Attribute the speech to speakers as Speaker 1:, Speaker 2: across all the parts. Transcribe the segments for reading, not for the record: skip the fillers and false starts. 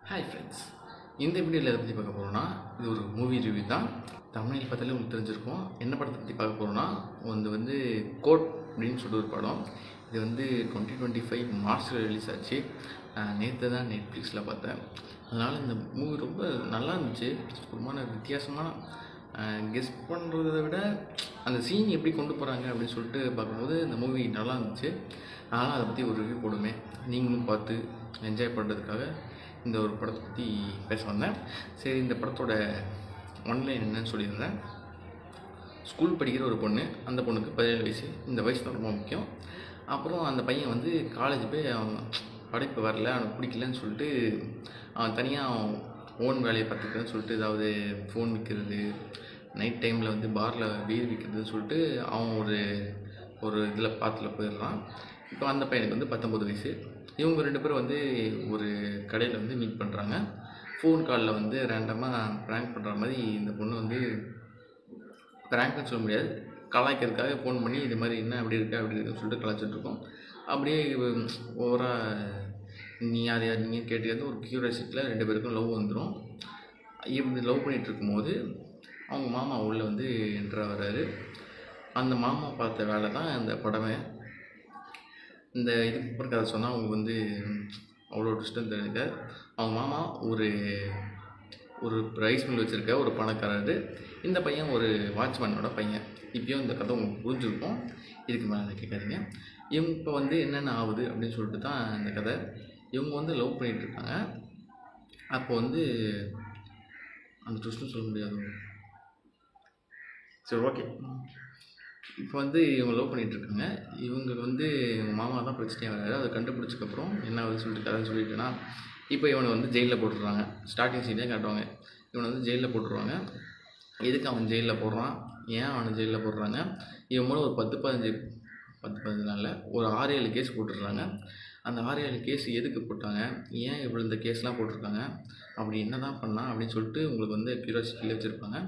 Speaker 1: Hi friends, இந்த வீடியோவில் எதை பற்றி பார்க்க போகிறோன்னா, இது ஒரு மூவி ரிவ்யூ தான். தமிழில் பார்த்தாலே உங்களுக்கு தெரிஞ்சிருக்கும். என்ன படத்தை பற்றி பார்க்க போகிறோன்னா, வந்து கோட் அப்படின்னு சொல்லிட்டு ஒரு படம். இது 2025 மார்ச்சில் ரிலீஸ் ஆச்சு. நேற்று தான் நெட்ஃப்ளிக்ஸில் பார்த்தேன். அதனால் இந்த மூவி ரொம்ப நல்லா இருந்துச்சு. ரொம்ப வித்தியாசமான கெஸ் பண்ணுறதை விட அந்த சீன் எப்படி கொண்டு போகிறாங்க அப்படின்னு சொல்லிட்டு பார்க்கும்போது இந்த மூவி நல்லா இருந்துச்சு. அதனால் அதை பற்றி ஒரு ரிவ்யூ போடுமே, நீங்களும் பார்த்து என்ஜாய் பண்ணுறதுக்காக இந்த ஒரு படத்தை பற்றி பேச வந்தேன். சரி, இந்த படத்தோட ஒன்லைன் என்னன்னு சொல்லியிருந்தேன். ஸ்கூல் படிக்கிற ஒரு பொண்ணு, அந்த பொண்ணுக்கு 17 வயசு. இந்த வயசு தான் ரொம்ப முக்கியம். அப்புறம் அந்த பையன் காலேஜ் போய் அவன் படிப்பு வரல, அவனுக்கு பிடிக்கலன்னு சொல்லிட்டு அவன் தனியாக ஓன் வேலையை பார்த்துக்கிறேன்னு சொல்லிட்டு ஏதாவது ஃபோன் விற்கிறது, நைட் டைமில் பாரில் பீர் விற்கிறதுன்னு சொல்லிட்டு அவன் ஒரு இதில் பாத்தில் போயிடுறான். இப்போ அந்த பையனுக்கு 19 வயசு. இவங்க 2 பேரும் ஒரு கடையில் மீட் பண்ணுறாங்க. ஃபோன் காலில் ரேண்டமாக ப்ராங்க் பண்ணுற மாதிரி இந்த பொண்ணு ப்ராங்க்னு சொல்ல முடியாது, கலாய்க்கிறதுக்காக ஃபோன் பண்ணி இது மாதிரி என்ன அப்படி இருக்குன்னு சொல்லிட்டு கலாய்ச்சிட்ருக்கோம். அப்படியே ஓவராக நீ யார் நீங்கள் கேட்டு ஒரு க்யூரியாசிட்டியில் 2 பேருக்கும் லவ் வந்துடும். இப்படி லவ் பண்ணிகிட்டு இருக்கும்போது அவங்க மாமா உள்ளே என்ட்ரு வர்றாரு. அந்த மாமா பார்த்த வேலை தான் இந்த படமே. இந்த இதுக்கு அப்புறம் கதை சொன்னால் அவங்க அவ்வளோ டிஸ்டன்ஸ் தெரியுது. அவங்க மாமா ஒரு ரைஸ் மில் வச்சுருக்க ஒரு பணக்காரர். இந்த பையன் ஒரு வாட்ச்மேனோட பையன். இப்போயும் இந்த கதை உங்களுக்கு புரிஞ்சுருக்கும். இதுக்கு மேலே கேட்காதீங்க. இவங்க இப்போ என்னென்ன ஆகுது அப்படின்னு சொல்லிட்டு தான் இந்த கதை. இவங்க லவ் பண்ணிகிட்ருக்காங்க. அப்போ அந்த ட்விஸ்ட்டும் சொல்ல முடியாது. சரி, ஓகே. இப்போ இவங்க லவ் பண்ணிகிட்ருக்காங்க. இவங்களுக்கு இவங்க மாமா தான் பிரச்சனையாக வராது. அதை கண்டுபிடிச்சக்கப்புறம் என்ன ஆகுதுன்னு சொல்லிட்டு கதை சொல்லிட்டேன்னா, இப்போ இவனை ஜெயிலில் போட்டுடுறாங்க. ஸ்டார்டிங் சீனே காட்டுவாங்க. இவனை ஜெயிலில் போட்டுருவாங்க. எதுக்கு அவன் ஜெயிலில் போடுறான், ஏன் அவனை ஜெயிலில் போடுறாங்க, இவன் மூலம் ஒரு 10-15 நாளில் ஒரு 6-7 கேஸ் போட்டுடுறாங்க. அந்த 6-7 கேஸ் எதுக்கு போட்டாங்க, ஏன் இவ்வளோ இந்த கேஸ்லாம் போட்டிருக்காங்க, அப்படி என்ன தான் பண்ணான் அப்படின்னு சொல்லிட்டு உங்களுக்கு க்யூரியாசிட்டியில் வச்சுருப்பாங்க.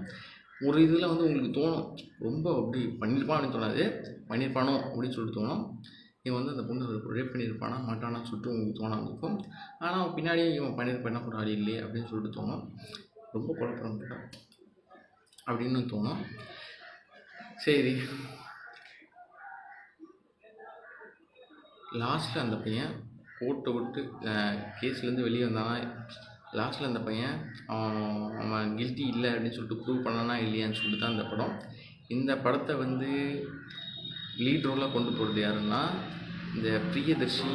Speaker 1: ஒரு இதில் உங்களுக்கு தோணும், ரொம்ப அப்படி பண்ணியிருப்பான் அப்படின்னு தோணாது, பண்ணியிருப்பானோ அப்படின்னு சொல்லிட்டு தோணும். இவன் அந்த பொண்ணு ரேப் பண்ணியிருப்பானா மாட்டானான்னு சொல்லிட்டு உங்களுக்கு தோணாமல் இருக்கும். ஆனால் பின்னாடியே இவன் பண்ணியிருப்பானா ஒரு ஆள் இல்லையே அப்படின்னு சொல்லிட்டு தோணும். ரொம்ப குழப்பம் அப்படின்னு தோணும். சரி, லாஸ்ட்டில் அந்த பையன் கோட்டை விட்டு கேஸ்லேருந்து வெளியே வந்தானா, லாஸ்ட்டில் அந்த பையன் அவன் கில்ட்டி இல்லை அப்படின்னு சொல்லிட்டு ப்ரூவ் பண்ணானா இல்லையான்னு சொல்லிட்டு தான் இந்த படம். இந்த படத்தை லீட் ரோலாக கொண்டு போகிறது யாருன்னா இந்த பிரியதர்ஷி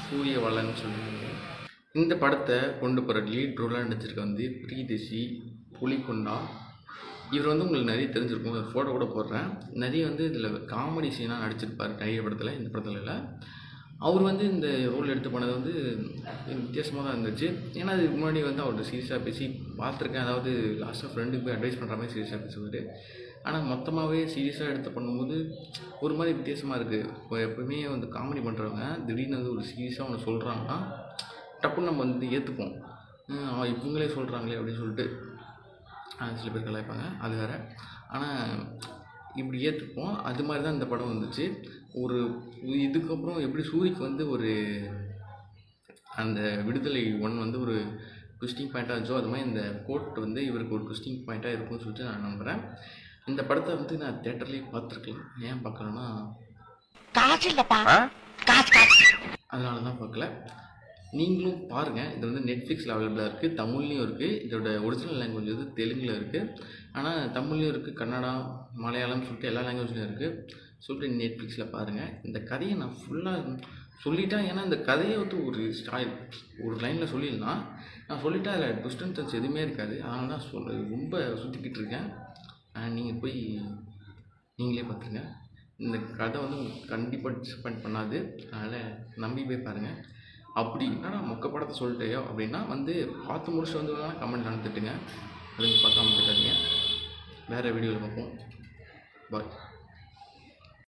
Speaker 1: சூரியவலன்னு சொல்லுவாங்க. இந்த படத்தை கொண்டு போகிற லீட் ரோலாக நடிச்சிருக்க பிரியதர்ஷி புலிகொண்டா. இவர் உங்களுக்கு நிறைய தெரிஞ்சிருக்கும். ஒரு ஃபோட்டோ கூட போடுறேன். நிறைய இதில் காமெடி சீனாக நடிச்சிருப்பார் நிறைய படத்தில். இந்த படத்தில் இல்லை. அவர் இந்த ரோல் எடுத்து பண்ணது வித்தியாசமாக தான் இருந்துச்சு. ஏன்னா அதுக்கு முன்னாடி அவர்கிட்ட சீரியஸாக பேசி பார்த்துருக்கேன். அதாவது லாஸ்ட்டாக ஃப்ரெண்டுக்கு போய் அட்வைஸ் பண்ணுற மாதிரி சீரியஸாக பேசுவார். ஆனால் மொத்தமாகவே சீரியஸாக எடுத்து பண்ணும்போது ஒரு மாதிரி வித்தியாசமாக இருக்குது. இப்போ எப்போவுமே காமெடி பண்ணுறவங்க திடீர்னு ஒரு சீரியஸாக ஒன்று சொல்கிறாங்கன்னா டப்புன்னு நம்ம ஏற்றுப்போம். இவங்களே சொல்கிறாங்களே அப்படின்னு சொல்லிட்டு சில பேர் கலாய்ப்பாங்க, அது வேறு. ஆனால் இப்படி ஏற்றுப்போம். அது மாதிரி தான் இந்த படம் வந்துச்சு. இதுக்கப்புறம் எப்படி சூரிக்கு ஒரு அந்த விடுதலை 1 ஒரு ட்விஸ்டிங் பாயிண்ட்டாக இருந்துச்சோ, அது மாதிரி இந்த கோட் இவருக்கு ஒரு ட்விஸ்டிங் பாயிண்ட்டாக இருக்கும்னு சொல்லிட்டு நான் நம்புகிறேன். இந்த படத்தை நான் தேட்டர்லேயே பார்த்துருக்கலாம். ஏன் பார்க்கலன்னா காசு இல்லைப்பா, அதனால தான் பார்க்கல. நீங்களும் பாருங்கள். இது நெட்ஃப்ளிக்ஸில் அவைலபிளாக இருக்குது, தமிழ்லேயும் இருக்குது. இதோட ஒரிஜினல் லாங்குவேஜ் தெலுங்கில் இருக்குது. ஆனால் தமிழ்லேயும் இருக்குது, கன்னடா, மலையாளம் சொல்லிட்டு எல்லா லாங்குவேஜ்லையும் இருக்குது. சொல்லிட்டு நெட்ஃப்ளிக்ஸில் பாருங்கள். இந்த கதையை நான் ஃபுல்லாக சொல்லிட்டேன். ஏன்னா இந்த கதையை ஒரு லைனில் சொல்லிடலாம். நான் சொல்லிவிட்டேன், அதில் ட்விஸ்ட் அண்ட் டர்ன்ஸ் எதுவுமே இருக்காது. அதனால தான் ரொம்ப சுற்றிக்கிட்டு இருக்கேன். நீங்கள் போய் நீங்களே பார்த்துருங்க. இந்த கதை உங்களுக்கு கண்டிப்பாக டிசப்பாயிண்ட் பண்ணாது. அதனால் நம்பி போய் பாருங்கள். அப்படி என்னடா மொக்க படத்தை சொல்லிட்டேயோ அப்படின்னா பார்த்து முடிச்சுட்டு வேணால் கமெண்ட் அனுப்பிட்டுங்க. அதுங்க பார்க்காம போயிட்டாதீங்க. வேறு வீடியோவில் பார்ப்போம். பாய்.